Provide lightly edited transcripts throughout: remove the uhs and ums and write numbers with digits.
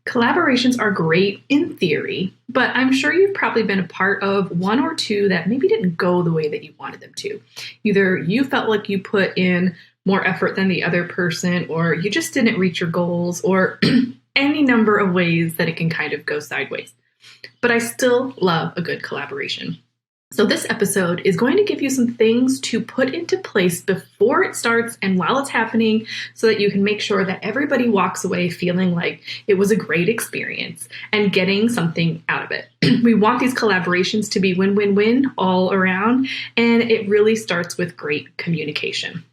Collaborations are great in theory, but I'm sure you've probably been a part of one or two that maybe didn't go the way that you wanted them to. Either you felt like you put in more effort than the other person, or you just didn't reach your goals, or any number of ways that it can kind of go sideways. But I still love a good collaboration. So this episode is going to give you some things to put into place before it starts and while it's happening so that you can make sure that everybody walks away feeling like it was a great experience and getting something out of it. We want these collaborations to be win-win-win all around, and it really starts with great communication.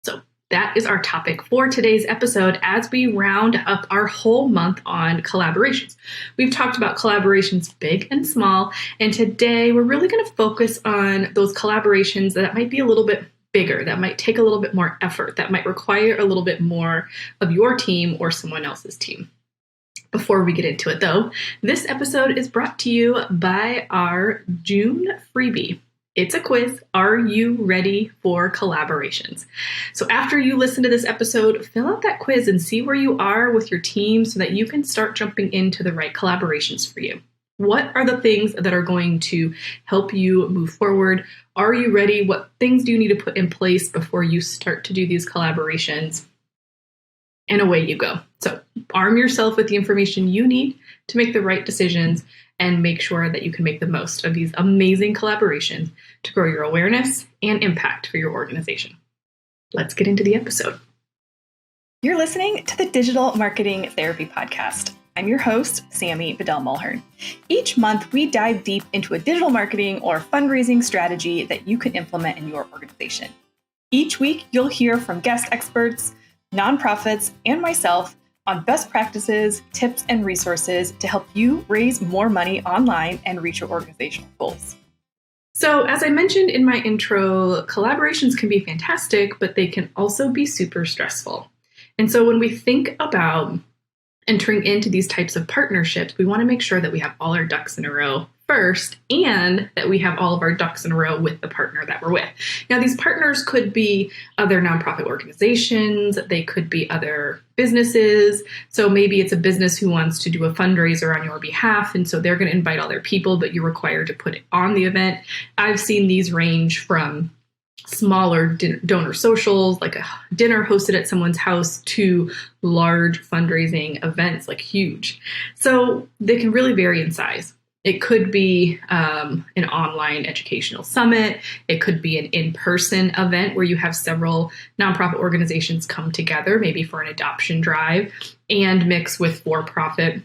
So that is our topic for today's episode as we round up our whole month on collaborations. We've talked about collaborations big and small, and today we're really going to focus on those collaborations that might be a little bit bigger, that might take a little bit more effort, that might require a little bit more of your team or someone else's team. Before we get into it though, this episode is brought to you by our June freebie. It's a quiz. Are you ready for collaborations? So after you listen to this episode, fill out that quiz and see where you are with your team so that you can start jumping into the right collaborations for you. What are the things that are going to help you move forward? Are you ready? What things do you need to put in place before you start to do these collaborations? And away you go. So arm yourself with the information you need to make the right decisions and make sure that you can make the most of these amazing collaborations to grow your awareness and impact for your organization. Let's get into the episode. You're listening to the Digital Marketing Therapy Podcast. I'm your host, Sammy Bedell-Mulhern. Each month, we dive deep into a digital marketing or fundraising strategy that you can implement in your organization. Each week, you'll hear from guest experts, nonprofits, and myself on best practices, tips, and resources to help you raise more money online and reach your organizational goals. So as I mentioned in my intro, collaborations can be fantastic, but they can also be super stressful. And so when we think about entering into these types of partnerships, we want to make sure that we have all our ducks in a row first, and that we have all of our ducks in a row with the partner that we're with. Now, these partners could be other nonprofit organizations, they could be other businesses. So maybe it's a business who wants to do a fundraiser on your behalf, and so they're going to invite all their people, but you're required to put it on the event. I've seen these range from smaller donor socials, like a dinner hosted at someone's house, to large fundraising events, like huge. So they can really vary in size. It could be an online educational summit. It could be an in-person event where you have several nonprofit organizations come together, maybe for an adoption drive, and mix with for-profit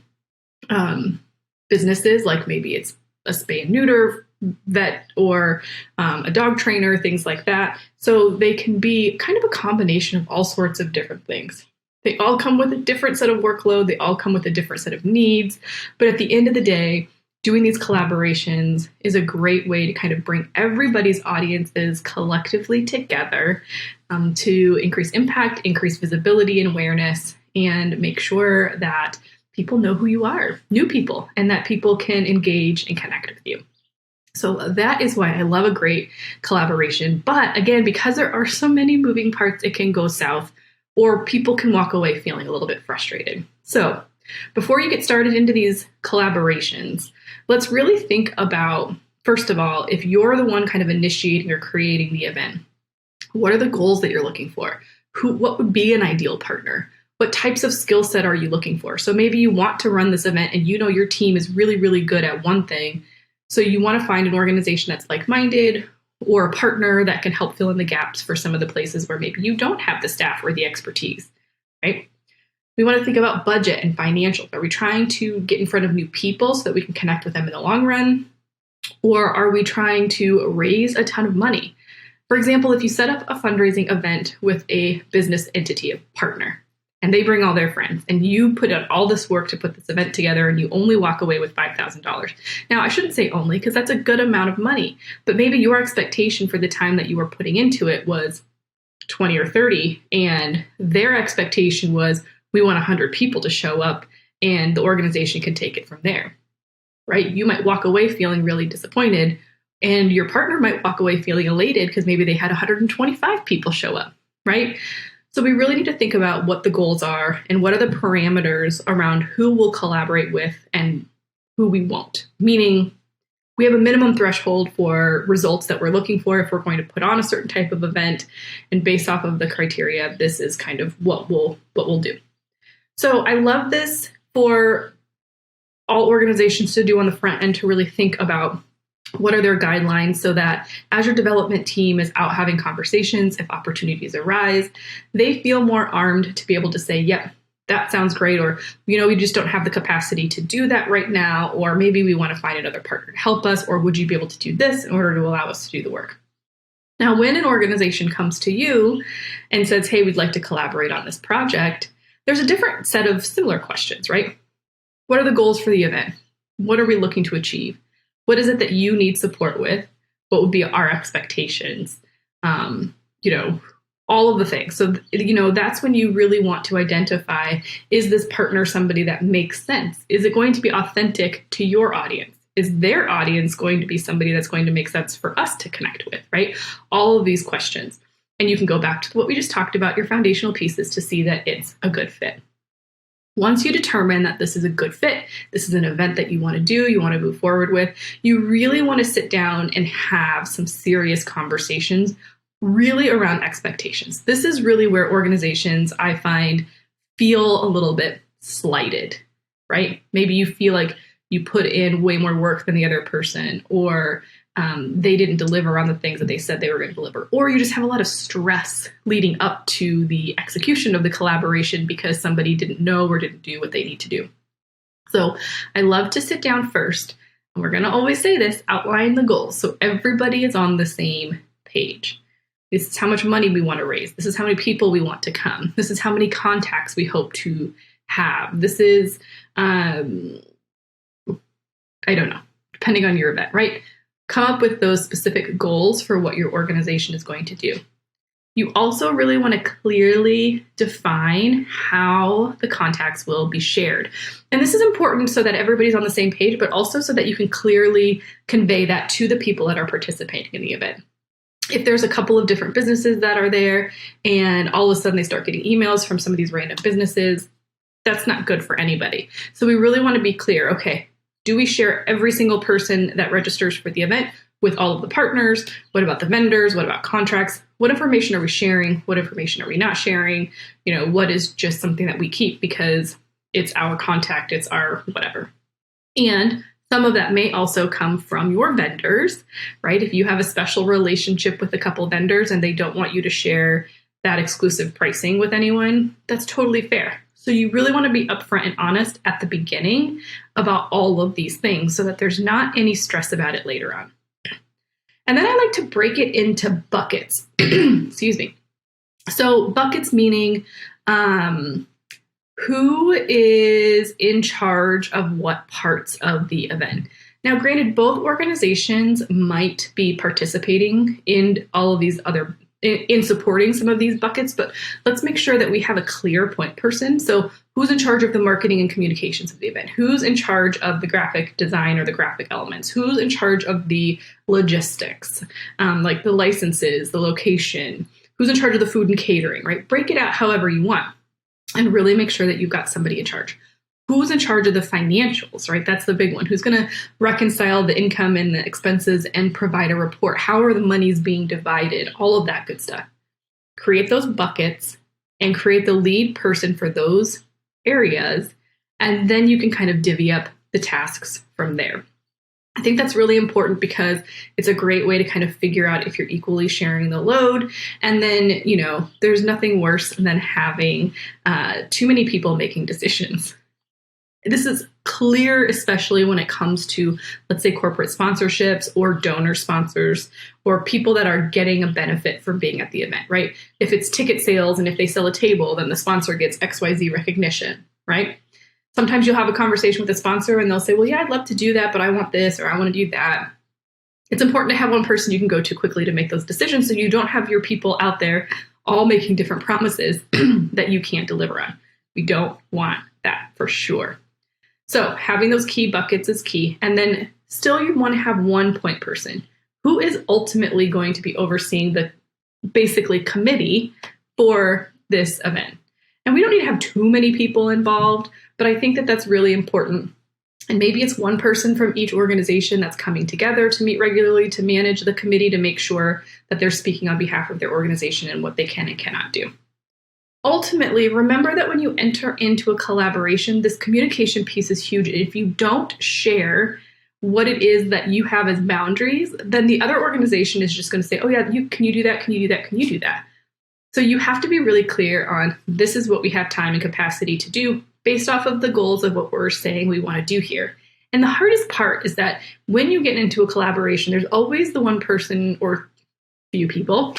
businesses, like maybe it's a spay and neuter vet or a dog trainer, things like that. So they can be kind of a combination of all sorts of different things. They all come with a different set of workload. They all come with a different set of needs. But at the end of the day, doing these collaborations is a great way to kind of bring everybody's audiences collectively together to increase impact, increase visibility and awareness, and make sure that people know who you are, new people, and that people can engage and connect with you. So that is why I love a great collaboration. But again, because there are so many moving parts, it can go south, or people can walk away feeling a little bit frustrated. So before you get started into these collaborations, let's really think about, first of all, if you're the one kind of initiating or creating the event, what are the goals that you're looking for? What would be an ideal partner? What types of skill set are you looking for? So maybe you want to run this event and you know your team is really, really good at one thing. So you want to find an organization that's like-minded, or a partner that can help fill in the gaps for some of the places where maybe you don't have the staff or the expertise, right? We want to think about budget and financials. Are we trying to get in front of new people so that we can connect with them in the long run? Or are we trying to raise a ton of money? For example, if you set up a fundraising event with a business entity, a partner, and they bring all their friends, and you put out all this work to put this event together, and you only walk away with $5,000. Now, I shouldn't say only, because that's a good amount of money, but maybe your expectation for the time that you were putting into it was 20 or 30, and their expectation was, we want 100 people to show up, and the organization can take it from there, right? You might walk away feeling really disappointed, and your partner might walk away feeling elated because maybe they had 125 people show up, right? So we really need to think about what the goals are and what are the parameters around who we'll collaborate with and who we won't. Meaning, we have a minimum threshold for results that we're looking for if we're going to put on a certain type of event. And based off of the criteria, this is kind of what we'll do. So I love this for all organizations to do on the front end, to really think about what are their guidelines, so that as your development team is out having conversations, if opportunities arise, they feel more armed to be able to say, yep, that sounds great, or, we just don't have the capacity to do that right now, or maybe we want to find another partner to help us, or would you be able to do this in order to allow us to do the work? Now, when an organization comes to you and says, hey, we'd like to collaborate on this project, there's a different set of similar questions, right? What are the goals for the event? What are we looking to achieve? What is it that you need support with? What would be our expectations? All of the things. So, that's when you really want to identify, is this partner somebody that makes sense? Is it going to be authentic to your audience? Is their audience going to be somebody that's going to make sense for us to connect with, right? All of these questions. And you can go back to what we just talked about, your foundational pieces, to see that it's a good fit. Once you determine that this is a good fit, this is an event that you want to do, you want to move forward with, you really want to sit down and have some serious conversations really around expectations. This is really where organizations, I find, feel a little bit slighted, right? Maybe you feel like you put in way more work than the other person, or they didn't deliver on the things that they said they were going to deliver, or you just have a lot of stress leading up to the execution of the collaboration because somebody didn't know or didn't do what they need to do. So I love to sit down first, and we're going to always say this, outline the goals so everybody is on the same page. This is how much money we want to raise. This is how many people we want to come. This is how many contacts we hope to have. This is, I don't know, depending on your event, right? Come up with those specific goals for what your organization is going to do. You also really want to clearly define how the contacts will be shared. And this is important so that everybody's on the same page, but also so that you can clearly convey that to the people that are participating in the event. If there's a couple of different businesses that are there and all of a sudden they start getting emails from some of these random businesses, that's not good for anybody. So we really want to be clear, okay, do we share every single person that registers for the event with all of the partners? What about the vendors? What about contracts? What information are we sharing? What information are we not sharing? What is just something that we keep because it's our contact, it's our whatever. And some of that may also come from your vendors, right? If you have a special relationship with a couple of vendors and they don't want you to share that exclusive pricing with anyone, that's totally fair. So you really want to be upfront and honest at the beginning about all of these things so that there's not any stress about it later on. And then I like to break it into buckets. Excuse me. So buckets meaning who is in charge of what parts of the event. Now, granted, both organizations might be participating in all of these other in supporting some of these buckets, but let's make sure that we have a clear point person. So who's in charge of the marketing and communications of the event? Who's in charge of the graphic design or the graphic elements? Who's in charge of the logistics, like the licenses, the location? Who's in charge of the food and catering, right? Break it out however you want and really make sure that you've got somebody in charge. Who's in charge of the financials, right? That's the big one. Who's going to reconcile the income and the expenses and provide a report? How are the monies being divided? All of that good stuff. Create those buckets and create the lead person for those areas. And then you can kind of divvy up the tasks from there. I think that's really important because it's a great way to kind of figure out if you're equally sharing the load. And then, there's nothing worse than having too many people making decisions. This is clear, especially when it comes to, let's say, corporate sponsorships or donor sponsors or people that are getting a benefit from being at the event, right? If it's ticket sales and if they sell a table, then the sponsor gets XYZ recognition, right? Sometimes you'll have a conversation with a sponsor and they'll say, well, yeah, I'd love to do that, but I want this or I want to do that. It's important to have one person you can go to quickly to make those decisions so you don't have your people out there all making different promises that you can't deliver on. We don't want that for sure. So having those key buckets is key. And then still you want to have one point person who is ultimately going to be overseeing the basically committee for this event. And we don't need to have too many people involved, but I think that that's really important. And maybe it's one person from each organization that's coming together to meet regularly to manage the committee to make sure that they're speaking on behalf of their organization and what they can and cannot do. Ultimately, remember that when you enter into a collaboration, this communication piece is huge. If you don't share what it is that you have as boundaries, then the other organization is just going to say, oh yeah, can you do that? Can you do that? Can you do that? So you have to be really clear on this is what we have time and capacity to do based off of the goals of what we're saying we want to do here. And the hardest part is that when you get into a collaboration, there's always the one person or few people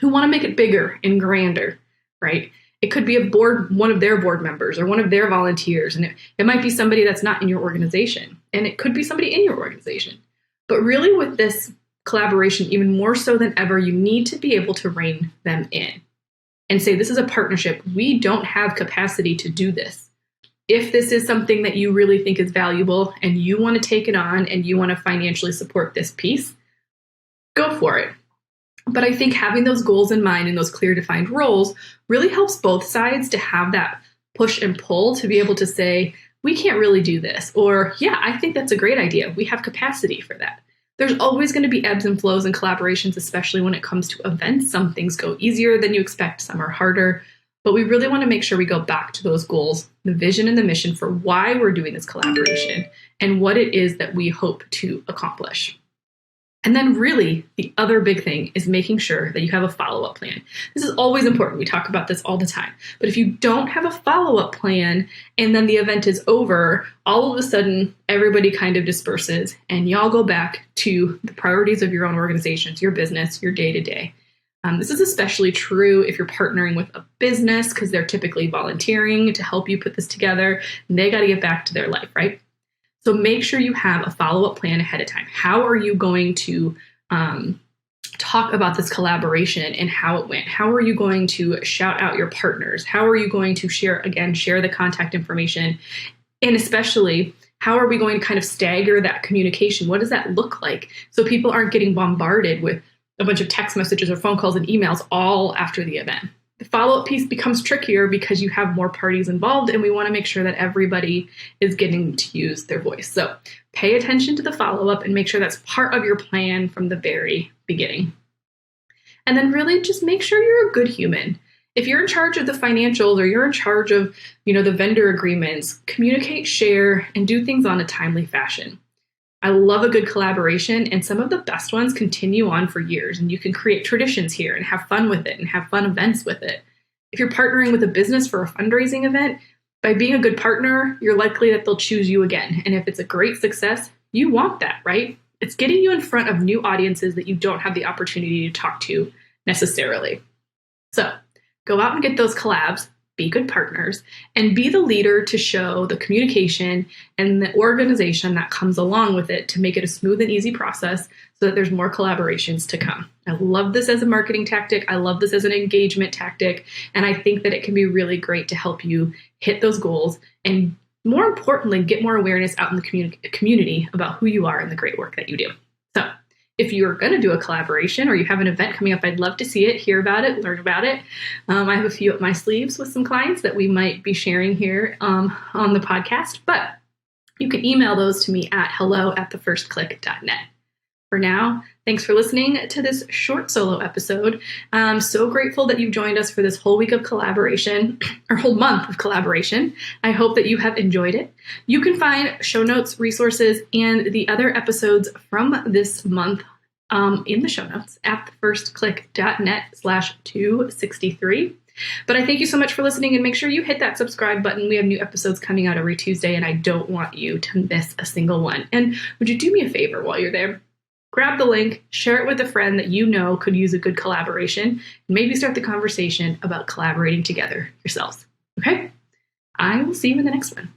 who want to make it bigger and grander, right? It could be one of their board members or one of their volunteers. And it might be somebody that's not in your organization. And it could be somebody in your organization. But really with this collaboration, even more so than ever, you need to be able to rein them in and say, this is a partnership. We don't have capacity to do this. If this is something that you really think is valuable and you want to take it on and you want to financially support this piece, go for it. But I think having those goals in mind and those clear defined roles really helps both sides to have that push and pull to be able to say, we can't really do this. Or, yeah, I think that's a great idea. We have capacity for that. There's always going to be ebbs and flows and collaborations, especially when it comes to events. Some things go easier than you expect, some are harder. But we really want to make sure we go back to those goals, the vision and the mission for why we're doing this collaboration and what it is that we hope to accomplish. And then really, the other big thing is making sure that you have a follow-up plan. This is always important. We talk about this all the time. But if you don't have a follow-up plan and then the event is over, all of a sudden, everybody kind of disperses and y'all go back to the priorities of your own organizations, your business, your day-to-day. This is especially true if you're partnering with a business because they're typically volunteering to help you put this together and they got to get back to their life, right? So make sure you have a follow-up plan ahead of time. How are you going to talk about this collaboration and how it went? How are you going to shout out your partners? How are you going to share the contact information? And especially, how are we going to kind of stagger that communication? What does that look like? So people aren't getting bombarded with a bunch of text messages or phone calls and emails all after the event. The follow-up piece becomes trickier because you have more parties involved and we want to make sure that everybody is getting to use their voice. So pay attention to the follow-up and make sure that's part of your plan from the very beginning. And then really just make sure you're a good human. If you're in charge of the financials or you're in charge of, the vendor agreements, communicate, share, and do things on a timely fashion. I love a good collaboration, and some of the best ones continue on for years, and you can create traditions here and have fun with it and have fun events with it. If you're partnering with a business for a fundraising event, by being a good partner, you're likely that they'll choose you again. And if it's a great success, you want that, right? It's getting you in front of new audiences that you don't have the opportunity to talk to necessarily. So go out and get those collabs. Be good partners, and be the leader to show the communication and the organization that comes along with it to make it a smooth and easy process so that there's more collaborations to come. I love this as a marketing tactic. I love this as an engagement tactic. And I think that it can be really great to help you hit those goals and, more importantly, get more awareness out in the community about who you are and the great work that you do. So if you're going to do a collaboration or you have an event coming up, I'd love to see it, hear about it, learn about it. I have a few up my sleeves with some clients that we might be sharing here on the podcast, but you can email those to me at hello@thefirstclick.net. For now, thanks for listening to this short solo episode. I'm so grateful that you've joined us for this whole week of collaboration, or whole month of collaboration. I hope that you have enjoyed it. You can find show notes, resources, and the other episodes from this month in the show notes at thefirstclick.net/263. But I thank you so much for listening, and make sure you hit that subscribe button. We have new episodes coming out every Tuesday, and I don't want you to miss a single one. And would you do me a favor while you're there? Grab the link, share it with a friend that you know could use a good collaboration, and maybe start the conversation about collaborating together yourselves. Okay? I will see you in the next one.